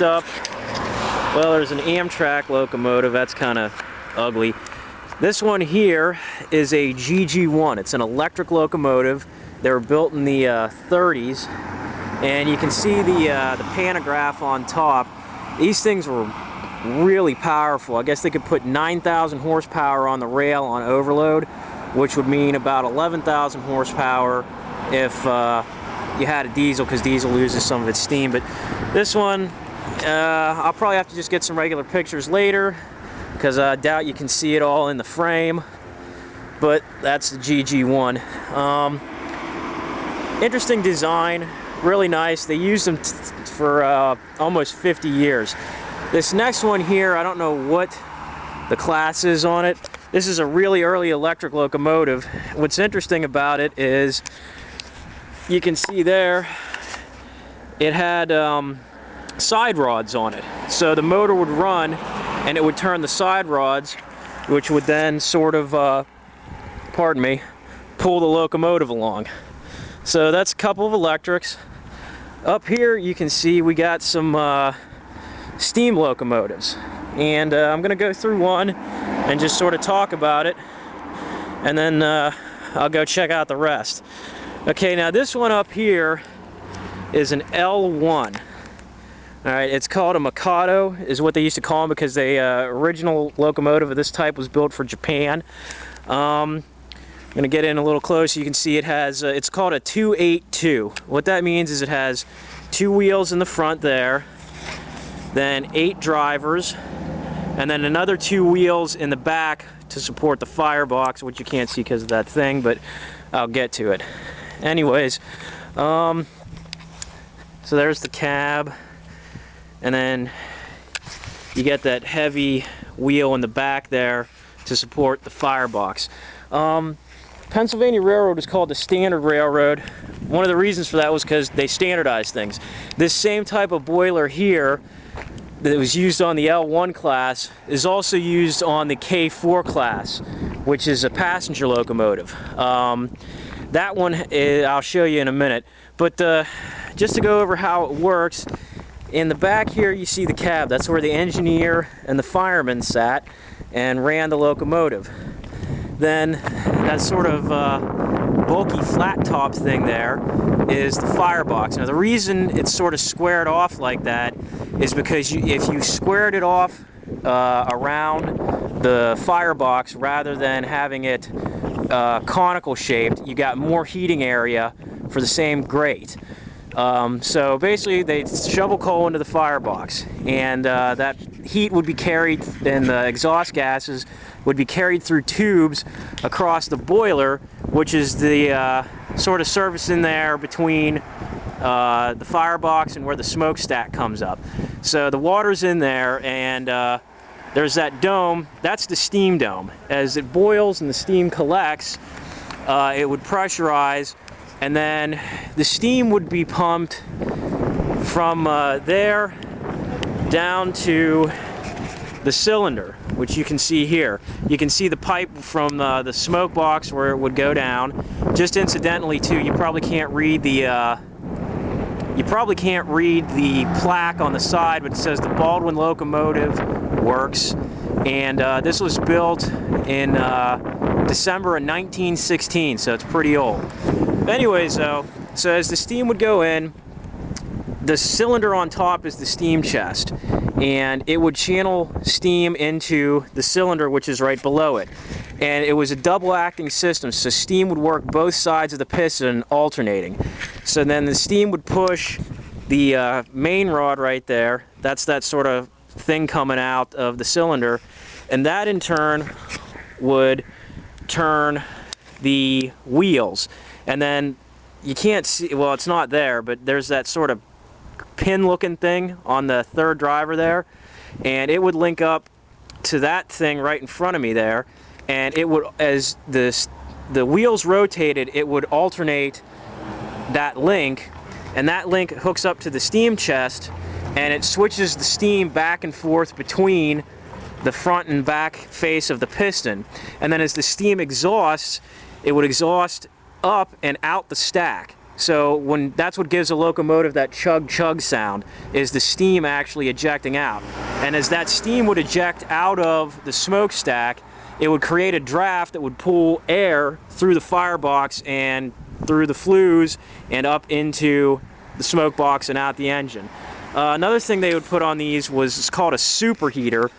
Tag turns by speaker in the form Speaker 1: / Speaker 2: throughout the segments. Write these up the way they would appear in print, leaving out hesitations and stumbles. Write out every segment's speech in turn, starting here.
Speaker 1: Next up, well, there's an Amtrak locomotive. That's kind of ugly. This one here is a GG1. It's an electric locomotive. They were built in the 30s, and you can see the pantograph on top. These things were really powerful. I guess they could put 9,000 horsepower on the rail on overload, which would mean about 11,000 horsepower if you had a diesel, because diesel loses some of its steam. But this one, I'll probably have to just get some regular pictures later, because I doubt you can see it all in the frame. But that's the GG1. Interesting design, really nice. They used them for almost 50 years. This next one here, I don't know what the class is on it. This is a really early electric locomotive. What's interesting about it is you can see there it had side rods on it. So the motor would run and it would turn the side rods, which would then sort of, pardon me, pull the locomotive along. So that's a couple of electrics. Up here you can see we got some steam locomotives, and I'm gonna go through one and just sort of talk about it, and then I'll go check out the rest. Okay, now this one up here is an L1. Alright, it's called a Mikado, is what they used to call them, because the original locomotive of this type was built for Japan. I'm going to get in a little closer. You can see it has, it's called a 282. What that means is it has 2 wheels in the front there, then 8 drivers, and then another 2 wheels in the back to support the firebox, which you can't see because of that thing, but I'll get to it. Anyways, so there's the cab, and then you get that heavy wheel in the back there to support the firebox. Pennsylvania Railroad is called the Standard Railroad. One of the reasons for that was because they standardized things. This same type of boiler here that was used on the L1 class is also used on the K4 class, which is a passenger locomotive. That one I'll show you in a minute. But just to go over how it works, in the back here you see the cab. That's where the engineer and the fireman sat and ran the locomotive. Then that sort of bulky flat top thing there is the firebox. Now the reason it's sort of squared off like that is because if you squared it off around the firebox rather than having it conical shaped, you got more heating area for the same grate. So basically they shovel coal into the firebox, and that heat would be carried, and the exhaust gases would be carried through tubes across the boiler, which is the sort of surface in there between the firebox and where the smokestack comes up. So the water's in there, and there's that dome. That's the steam dome. As it boils and the steam collects, it would pressurize, and then the steam would be pumped from there down to the cylinder, which you can see here. You can see the pipe from the smoke box where it would go down. Just incidentally too, you probably can't read the plaque on the side, but it says the Baldwin Locomotive Works, and this was built in December of 1916, so it's pretty old. Anyways though, so as the steam would go in, the cylinder on top is the steam chest, and it would channel steam into the cylinder, which is right below it. And it was a double acting system, so steam would work both sides of the piston alternating. So then the steam would push the main rod right there. That's that sort of thing coming out of the cylinder, and that in turn would turn the wheels. And then you can't see, well, it's not there, but there's that sort of pin looking thing on the third driver there, and it would link up to that thing right in front of me there, and it would, as the wheels rotated, it would alternate that link, and that link hooks up to the steam chest, and it switches the steam back and forth between the front and back face of the piston. And then as the steam exhausts, it would exhaust up and out the stack. So that's what gives a locomotive that chug-chug sound, is the steam actually ejecting out. And as that steam would eject out of the smokestack, it would create a draft that would pull air through the firebox and through the flues and up into the smoke box and out the engine. Another thing they would put on these was, it's called a superheater.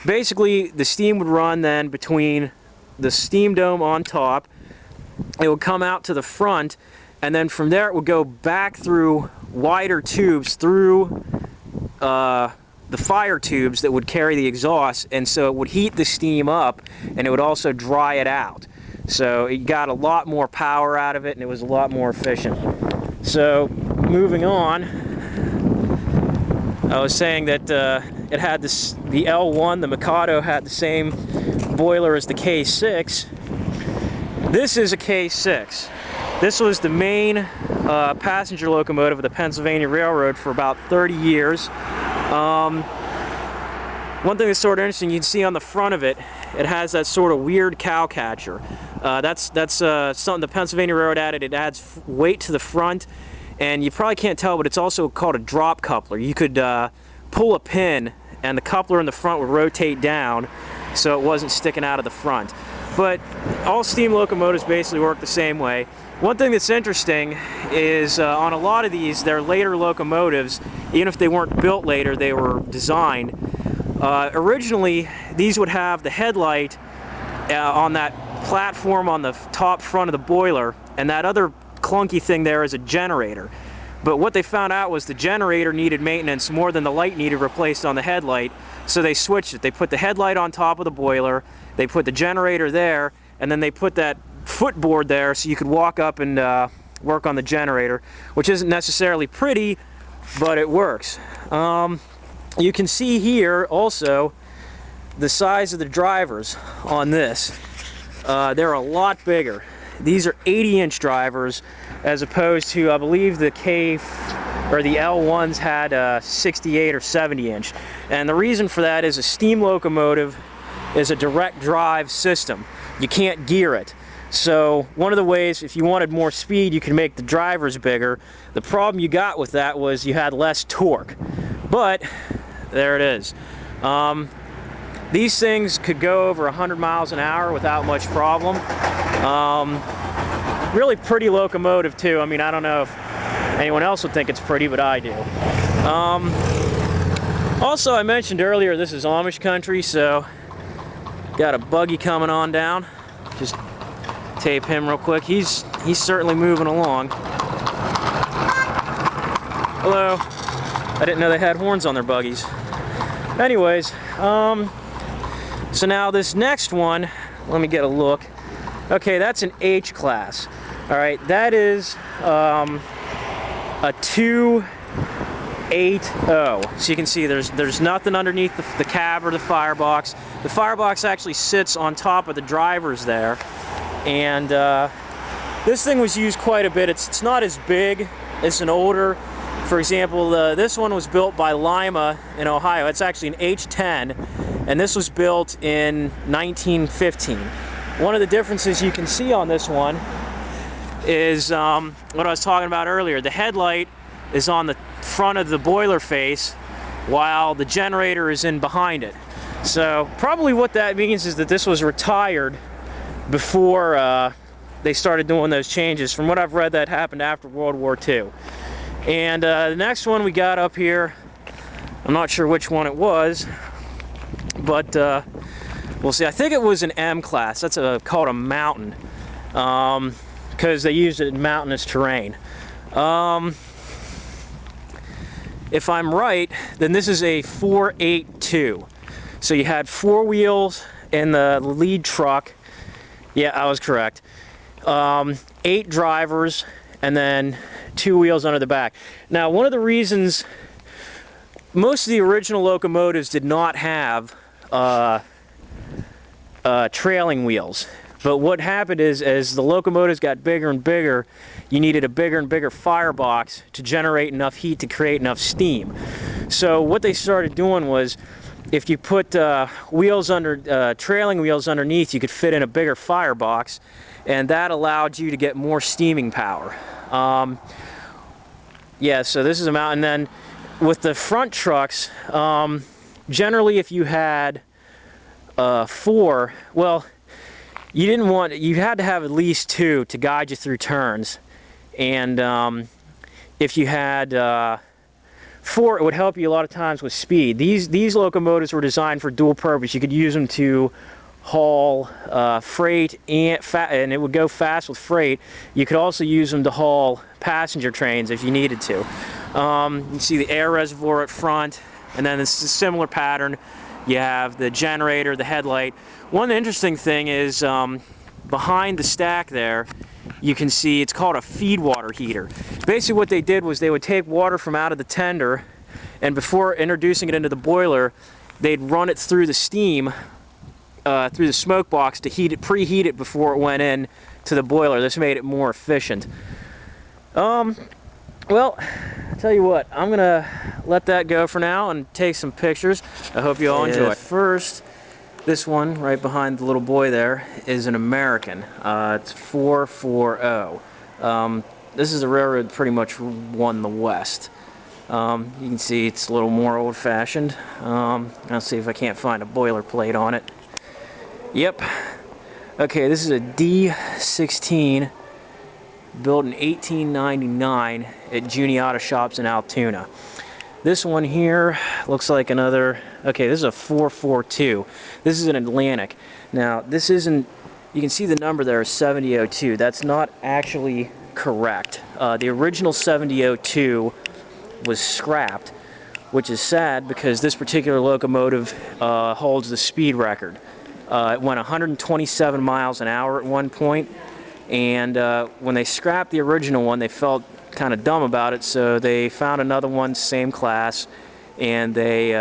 Speaker 1: Basically, the steam would run then between the steam dome on top. It would come out to the front, and then from there it would go back through wider tubes through the fire tubes that would carry the exhaust, and so it would heat the steam up and it would also dry it out. So it got a lot more power out of it and it was a lot more efficient. So moving on, I was saying that it had this, the L1, the Mikado, had the same boiler as the K6. This is a K6. This was the main passenger locomotive of the Pennsylvania Railroad for about 30 years. One thing that's sort of interesting, you can see on the front of it, it has that sort of weird cow catcher. That's something the Pennsylvania Railroad added. It adds weight to the front, and you probably can't tell, but it's also called a drop coupler. You could pull a pin, and the coupler in the front would rotate down, so it wasn't sticking out of the front. But all steam locomotives basically work the same way. One thing that's interesting is on a lot of these, they're later locomotives, even if they weren't built later, they were designed. Originally, these would have the headlight on that platform on the top front of the boiler, and that other clunky thing there is a generator. But what they found out was the generator needed maintenance more than the light needed replaced on the headlight, so they switched it. They put the headlight on top of the boiler, they put the generator there, and then they put that footboard there so you could walk up and work on the generator, which isn't necessarily pretty, but it works. You can see here also the size of the drivers on this. They're a lot bigger. These are 80-inch drivers as opposed to, I believe, the L1s had 68 or 70-inch. And the reason for that is a steam locomotive is a direct drive system. You can't gear it. So one of the ways, if you wanted more speed, you could make the drivers bigger. The problem you got with that was you had less torque. But there it is. These things could go over 100 miles an hour without much problem. Really pretty locomotive too. I mean, I don't know if anyone else would think it's pretty, but I do. Also, I mentioned earlier this is Amish country, so got a buggy coming on down. Just tape him real quick. He's certainly moving along. Hello. I didn't know they had horns on their buggies. Anyways, so now this next one, let me get a look. Okay, that's an H class. All right, that is a 280. So you can see there's nothing underneath the cab or the firebox. The firebox actually sits on top of the drivers there. And this thing was used quite a bit. It's not as big. It's an older. For example, this one was built by Lima in Ohio. It's actually an H10, and this was built in 1915. One of the differences you can see on this one is what I was talking about earlier. The headlight is on the front of the boiler face, while the generator is in behind it. So probably what that means is that this was retired before they started doing those changes. From what I've read, that happened after World War II. And the next one we got up here, I'm not sure which one it was, but we'll see. I think it was an M class. That's called a mountain, because they used it in mountainous terrain. If I'm right, then this is a 482. So you had 4 wheels in the lead truck. Yeah, I was correct. 8 drivers, and then 2 wheels under the back. Now, one of the reasons most of the original locomotives did not have trailing wheels, but what happened is, as the locomotives got bigger and bigger, you needed a bigger and bigger firebox to generate enough heat to create enough steam. So what they started doing was, if you put wheels under trailing wheels underneath, you could fit in a bigger firebox, and that allowed you to get more steaming power. Yeah, so this is a mountain. Then with the front trucks, generally if you had 4, well, you had to have at least 2 to guide you through turns. And if you had 4, it would help you a lot of times with speed. These locomotives were designed for dual purpose. You could use them to haul freight, and it would go fast with freight. You could also use them to haul passenger trains if you needed to. You see the air reservoir at front, and then it's a similar pattern. You have the generator, the headlight. One interesting thing is behind the stack there, you can see it's called a feed water heater. Basically what they did was they would take water from out of the tender, and before introducing it into the boiler, they'd run it through the steam, through the smoke box to preheat it before it went in to the boiler. This made it more efficient. Well, I'll tell you what, I'm gonna let that go for now and take some pictures. I hope you all enjoy. First, this one right behind the little boy there is an American. It's 440. This is a railroad pretty much won the West. You can see it's a little more old-fashioned. I'll see if I can't find a boilerplate on it. Yep. Okay, this is a D16 built in 1899 at Juniata Shops in Altoona. This one here looks like another, okay, this is a 442. This is an Atlantic. Now, this isn't, you can see the number there is 7002. That's not actually correct. The original 7002 was scrapped, which is sad because this particular locomotive holds the speed record. It went 127 miles an hour at one point, and when they scrapped the original one, they felt kind of dumb about it, so they found another one, same class, and they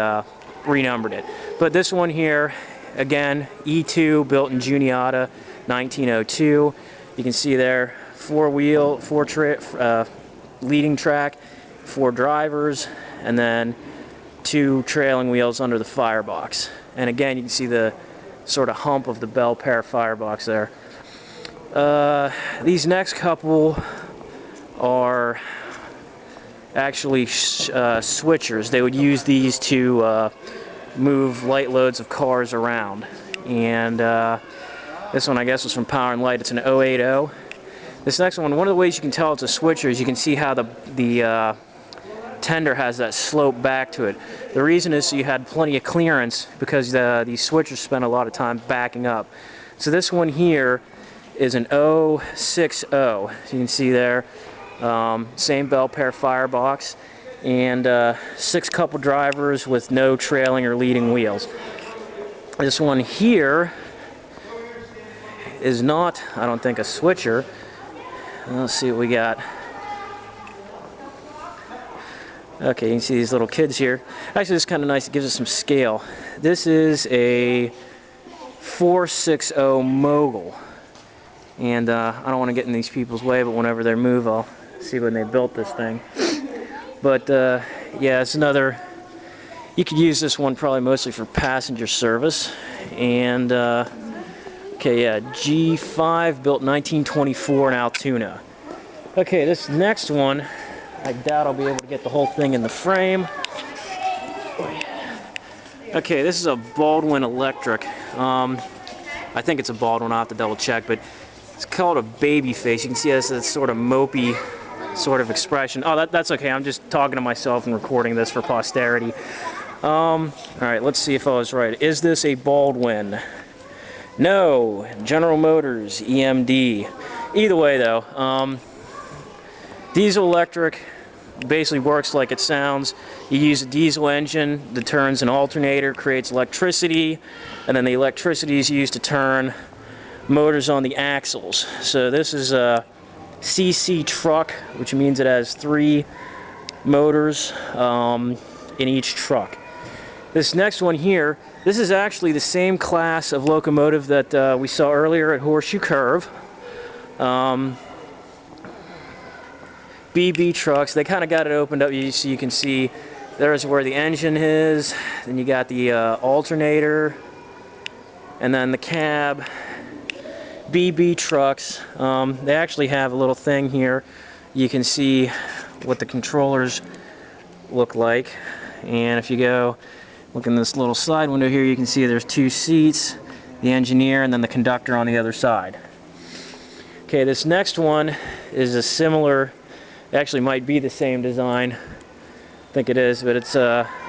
Speaker 1: renumbered it. But this one here, again, E2, built in Juniata, 1902. You can see there, 4-wheel, leading track, 4 drivers, and then 2 trailing wheels under the firebox. And again, you can see the sort of hump of the bell pair firebox there. These next couple are actually switchers. They would use these to move light loads of cars around. And this one, I guess, was from Power and Light. It's an 080. This next one of the ways you can tell it's a switcher is you can see how the tender has that slope back to it. The reason is so you had plenty of clearance because these switchers spent a lot of time backing up. So this one here is an 060. So you can see there, same bell pair firebox, and 6 couple drivers with no trailing or leading wheels. This one here is not, I don't think, a switcher. Let's see what we got. Okay, you can see these little kids here. Actually, this is kind of nice. It gives us some scale. This is a 460 Mogul. And I don't want to get in these people's way, but whenever they move, I'll see when they built this thing. But yeah, it's another, you could use this one probably mostly for passenger service. And okay, yeah, G5, built 1924 in Altoona. Okay, this next one, I doubt I'll be able to get the whole thing in the frame. Okay, this is a Baldwin Electric. I think it's a Baldwin, I'll have to double check, but it's called a baby face. You can see this sort of mopey sort of expression. Oh, that's okay. I'm just talking to myself and recording this for posterity. All right, let's see if I was right. Is this a Baldwin? No. General Motors, EMD. Either way, though, diesel electric basically works like it sounds. You use a diesel engine that turns an alternator, creates electricity, and then the electricity is used to turn motors on the axles. So this is a CC truck, which means it has 3 motors in each truck. This next one here, this is actually the same class of locomotive that we saw earlier at Horseshoe Curve. B-B trucks, they kind of got it opened up so you can see there's where the engine is, then you got the alternator, and then the cab. B-B trucks, they actually have a little thing here you can see what the controllers look like. And if you go look in this little side window here, you can see there's 2 seats, the engineer and then the conductor on the other side. Okay, this next one is a similar, actually might be the same design, I think it is, but it's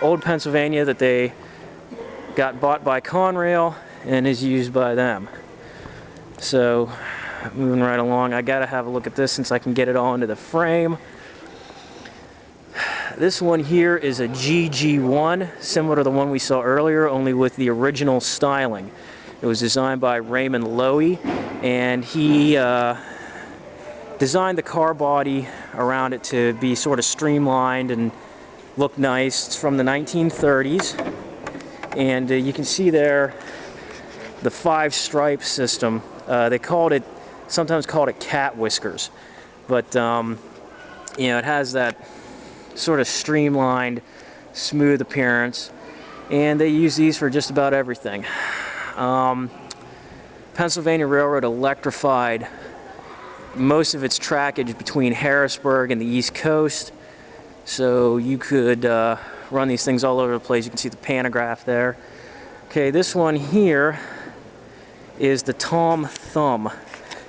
Speaker 1: old Pennsylvania that they got bought by Conrail and is used by them. So moving right along, I gotta have a look at this since I can get it all into the frame. This one here is a GG1, similar to the one we saw earlier, only with the original styling. It was designed by Raymond Loewy, and he designed the car body around it to be sort of streamlined and look nice. It's from the 1930s, and you can see there the 5-stripe system. They sometimes called it cat whiskers, but you know, it has that sort of streamlined, smooth appearance, and they use these for just about everything. Pennsylvania Railroad electrified most of its trackage between Harrisburg and the East Coast, so you could run these things all over the place. You can see the pantograph there. Okay, this one here is the Tom Thumb.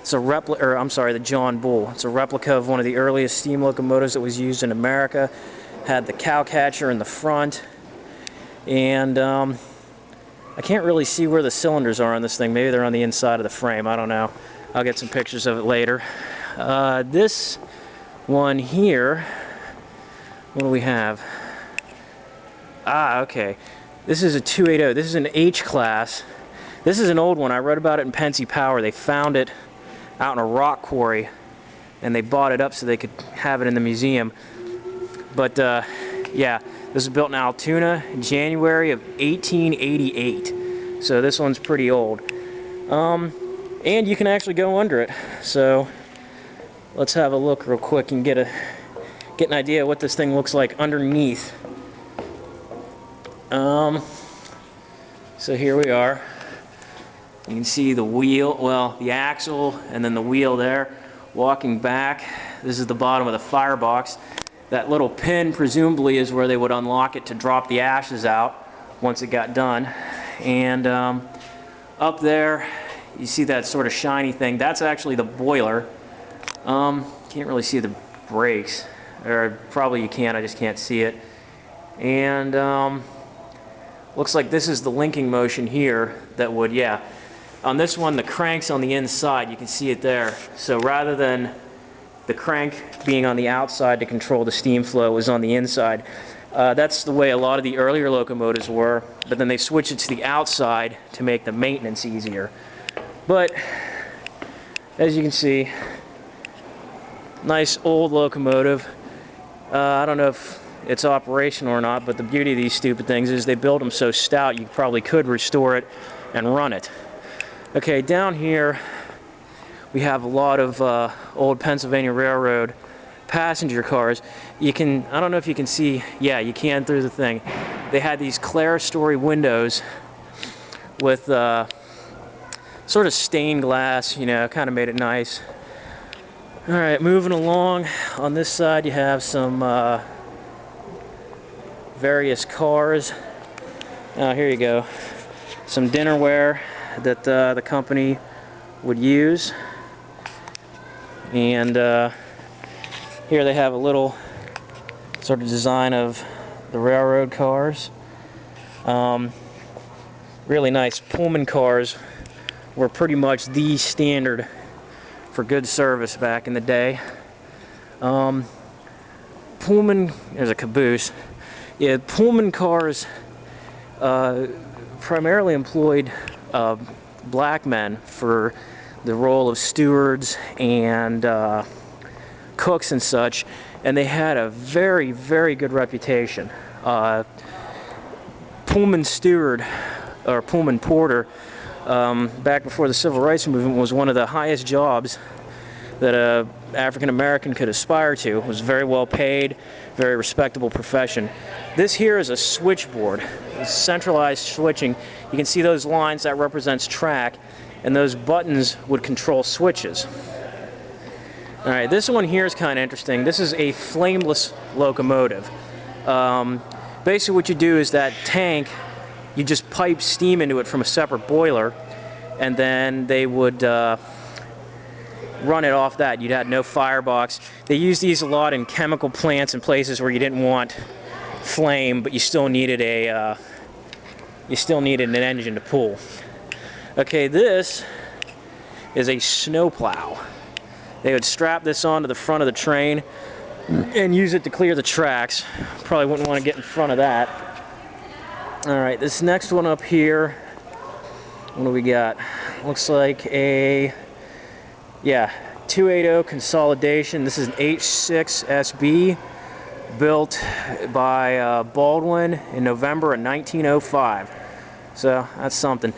Speaker 1: It's a replica, or I'm sorry, the John Bull. It's a replica of one of the earliest steam locomotives that was used in America. Had the cow catcher in the front, and I can't really see where the cylinders are on this thing. Maybe they're on the inside of the frame. I don't know. I'll get some pictures of it later. This one here, what do we have? Ah, okay. This is a 280. This is an H class. This is an old one. I read about it in Pensy Power. They found it out in a rock quarry, and they bought it up so they could have it in the museum. But yeah, this was built in Altoona in January of 1888. So this one's pretty old. And you can actually go under it. So let's have a look real quick and get an idea of what this thing looks like underneath. So here we are. You can see the wheel, well, the axle, and then the wheel there. Walking back, this is the bottom of the firebox. That little pin presumably is where they would unlock it to drop the ashes out once it got done. And up there, you see that sort of shiny thing. That's actually the boiler. Can't really see the brakes, or probably you can, I just can't see it. And looks like this is the linking motion here that would, yeah. On this one, the crank's on the inside. You can see it there. So rather than the crank being on the outside to control the steam flow, it was on the inside. That's the way a lot of the earlier locomotives were, but then they switched it to the outside to make the maintenance easier. But as you can see, nice old locomotive. I don't know if it's operational or not, but the beauty of these stupid things is they build them so stout you probably could restore it and run it. Okay, down here we have a lot of old Pennsylvania Railroad passenger cars. You can, I don't know if you can see, yeah, you can through the thing. They had these clerestory windows with sort of stained glass, you know, kind of made it nice. All right, moving along. On this side you have some various cars. Here you go. Some dinnerware that the company would use. And here they have a little sort of design of the railroad cars. Really nice. Pullman cars were pretty much the standard for good service back in the day. Pullman, there's a caboose. Yeah, Pullman cars primarily employed black men for the role of stewards and cooks and such, and they had a very, very good reputation. Pullman steward, or Pullman porter, back before the Civil Rights Movement, was one of the highest jobs that a African American could aspire to. It was very well paid, very respectable profession. This here is a switchboard. It's centralized switching. You can see those lines, that represents track, and those buttons would control switches. Alright, this one here is kind of interesting. This is a flameless locomotive. Basically what you do is that tank, you just pipe steam into it from a separate boiler, and then they would run it off that. You'd have no firebox. They use these a lot in chemical plants and places where you didn't want flame, but you still needed an engine to pull. Okay, this is a snowplow. They would strap this onto the front of the train and use it to clear the tracks. Probably wouldn't want to get in front of that. Alright, this next one up here, what do we got? Looks like a, 280 Consolidation. This is an H6sb, built by Baldwin in November of 1905. So that's something.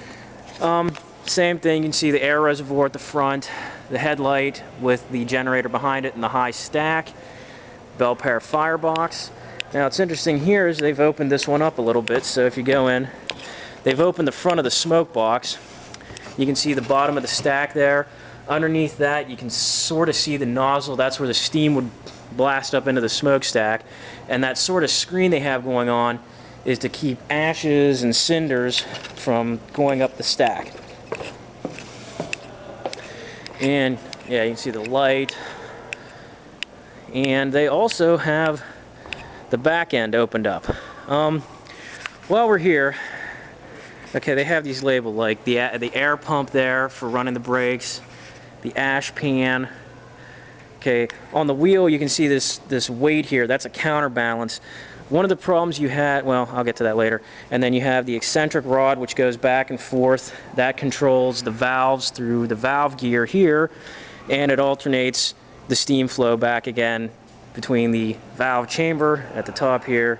Speaker 1: Same thing, you can see the air reservoir at the front, the headlight with the generator behind it and the high stack, bell pair firebox. Now what's interesting here is they've opened this one up a little bit, so if you go in, they've opened the front of the smoke box. You can see the bottom of the stack there. Underneath that you can sort of see the nozzle. That's where the steam would blast up into the smokestack. And that sort of screen they have going on is to keep ashes and cinders from going up the stack. And yeah, you can see the light. And they also have the back end opened up. While we're here, okay, they have these labeled, like the air pump there for running the brakes, the ash pan. Okay, on the wheel you can see this weight here. That's a counterbalance. One of the problems you had, well, I'll get to that later. And then you have the eccentric rod, which goes back and forth. That controls the valves through the valve gear here, and it alternates the steam flow back again between the valve chamber at the top here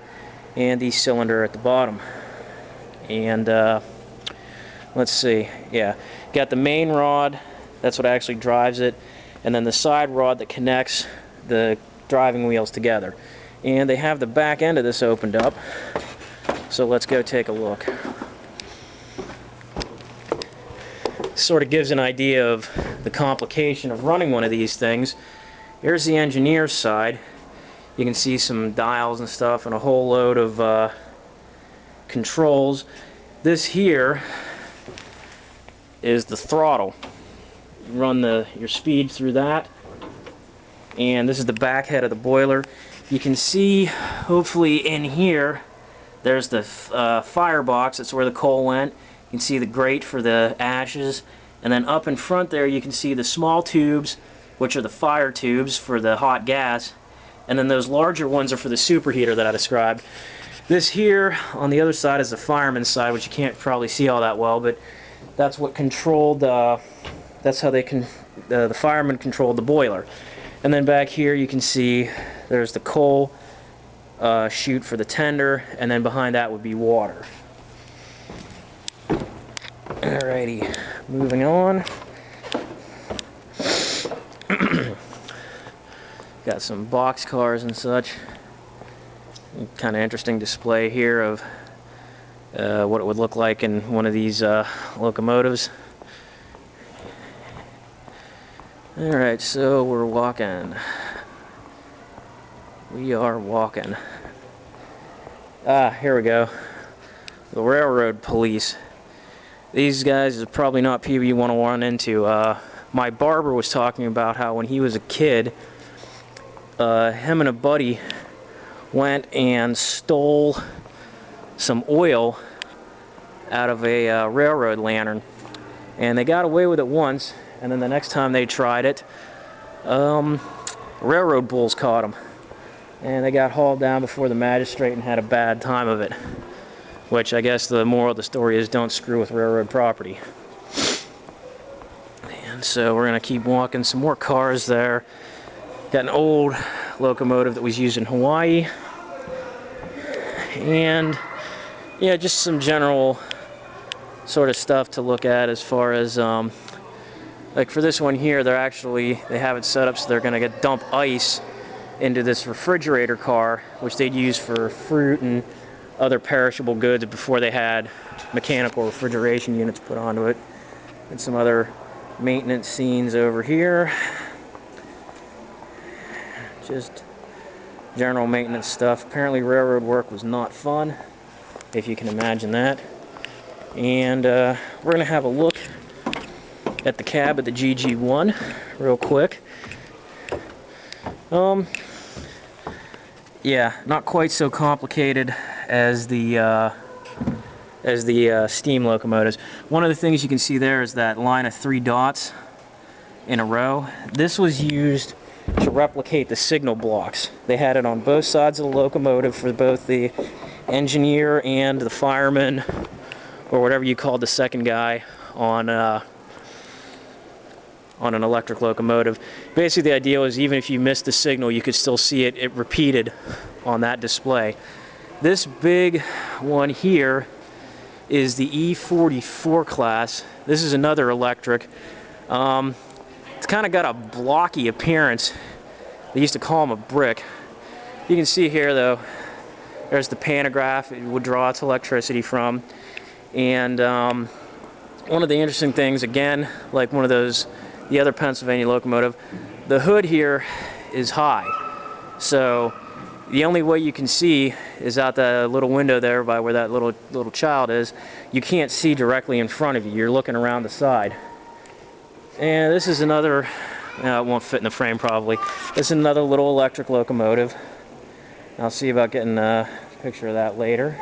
Speaker 1: and the cylinder at the bottom. And let's see, yeah, got the main rod, that's what actually drives it, and then the side rod that connects the driving wheels together. And they have the back end of this opened up, so let's go take a look. Sort of gives an idea of the complication of running one of these things. Here's the engineer's side. You can see some dials and stuff and a whole load of controls. This here is the throttle. You run your speed through that, and this is the back head of the boiler. You can see, hopefully in here, there's the firebox. That's where the coal went. You can see the grate for the ashes, and then up in front there you can see the small tubes, which are the fire tubes for the hot gas, and then those larger ones are for the superheater that I described. This here on the other side is the fireman's side, which you can't probably see all that well, but that's what controlled, that's how the firemen controlled the boiler. And then back here you can see there's the coal chute for the tender, and then behind that would be water. Alrighty, moving on. Got some box cars and such. Kind of interesting display here of what it would look like in one of these locomotives. Alright, so we're walking. We are walking. Here we go. The railroad police. These guys are probably not people you want to run into. My barber was talking about how when he was a kid, him and a buddy went and stole some oil out of a railroad lantern, and they got away with it once, and then the next time they tried it, railroad bulls caught them, and they got hauled down before the magistrate and had a bad time of it, which I guess the moral of the story is don't screw with railroad property. And so we're going to keep walking. Some more cars there. Got an old locomotive that was used in Hawaii, and yeah, just some general sort of stuff to look at as far as like for this one here, they have it set up so they're going to dump ice into this refrigerator car, which they'd use for fruit and other perishable goods before they had mechanical refrigeration units put onto it. And some other maintenance scenes over here. just general maintenance stuff. Apparently railroad work was not fun, if you can imagine that. And we're going to have a look at the cab of the GG1 real quick. Yeah, not quite so complicated as the steam locomotives. One of the things you can see there is that line of 3 dots in a row. This was used to replicate the signal blocks. They had it on both sides of the locomotive for both the engineer and the fireman, or whatever you called the second guy on an electric locomotive. Basically, the idea was even if you missed the signal, you could still see it repeated on that display. This big one here is the E44 class. This is another electric. It's kind of got a blocky appearance. They used to call them a brick. You can see here though, there's the pantograph it would draw its electricity from. And one of the interesting things, again, like the other Pennsylvania locomotive, the hood here is high. So the only way you can see is out that little window there by where that little child is. You can't see directly in front of you. You're looking around the side. And this is another, it won't fit in the frame probably. This is another little electric locomotive. I'll see about getting a picture of that later.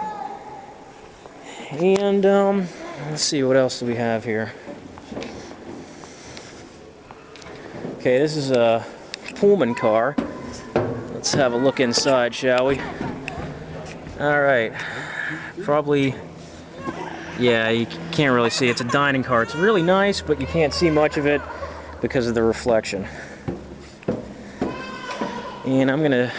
Speaker 1: And let's see, what else do we have here? Okay, this is a Pullman car. Let's have a look inside, shall we? Alright, probably, yeah, you can't really see. It's a dining car. It's really nice, but you can't see much of it because of the reflection. And I'm going to